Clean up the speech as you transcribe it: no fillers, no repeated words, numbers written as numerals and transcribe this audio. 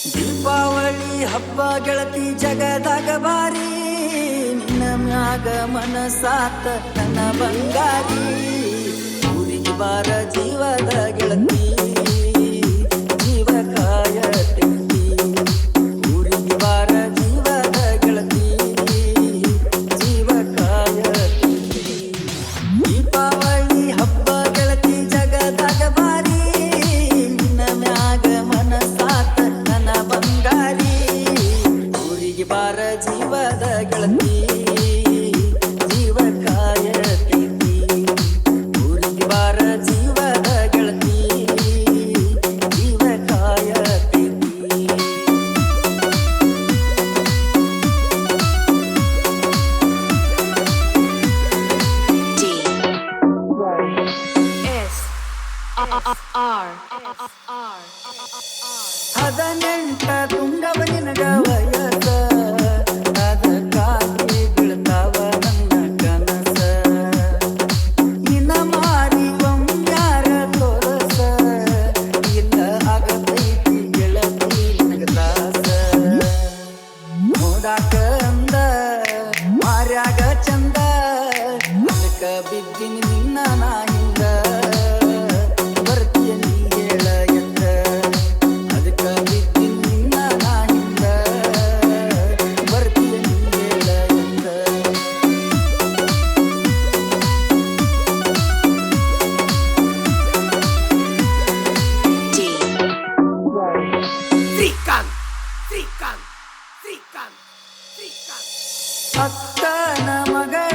ದೀಪಾವಳಿ ಹಬ್ಬ ಗೆಳತಿ ಜಗದಾಗ ಬಾರಿ, ನಿನ್ನ ಮ್ಯಾಗ ಮನಸಾತ ನನ್ನ ಬಂಗಾರಿ. ಊರಿಗೆ ಬಾರ ಜೀವದ ಗೆಳತಿ, ಜೀವ ಕಾಯತೈತಿ. ಊರಿಗೆ ಬಾರ ಜೀವದ ಗೆಳತಿ, ಜೀವ ಕಾಯತೈತಿ. ದೀಪಾವಳಿ ಹಬ್ಬ ಗೆಳತಿ ಜಗದಾಗ ಬಾರಿ, ನಿನ್ನ ಮ್ಯಾಗ ಮನಸಾತ ನನ್ನ ಬಂಗಾರಿ. ಊರಿಗೆ ಬಾರ ಜೀವದ ಗೆಳತಿ, ಜೀವ ಕಾಯತೈತಿ. ಊರಿಗೆ ಬಾರ ಜೀವದ ಗೆಳತಿ, ಜೀವ ಕಾಯತೈತಿ. ಹದಿನೆಂಟ ತುಂಗವ ನಿನಗ ವಯಸ್ಸ, ಅದಕ್ಕಾಗಿ ಬೀಳ್ತಾವ ನನ್ನ ಕನಸ. ನಿನ್ನ ಮಾರಿ ಒಮ್ಮ್ಯಾರ ತೋರಸ, ಇಲ್ಲ ಆಗತೈತಿ ಗೆಳತಿ ನಿನಗ ದಾಸ. ನೋಡಾಕ ಅಂದ ಮಾರ್ಯಾಗ ಚಂದ, ಅದಕ್ಕ ಬಿದ್ದಿನಿ ನಿನ್ನ ನಾ ಹಿಂದ. ಬರ್ತೀಯ ನೀ ಹೇಳ ಎಂದ, ಅದಕ್ಕ ಬಿದ್ದಿನಿ ನಿನ್ನ ನಾ ಹಿಂದ. ಬರ್ತೀಯ ನೀ ಹೇಳ ಎಂದ. ಅಕ್ಕನ ಮಗಳ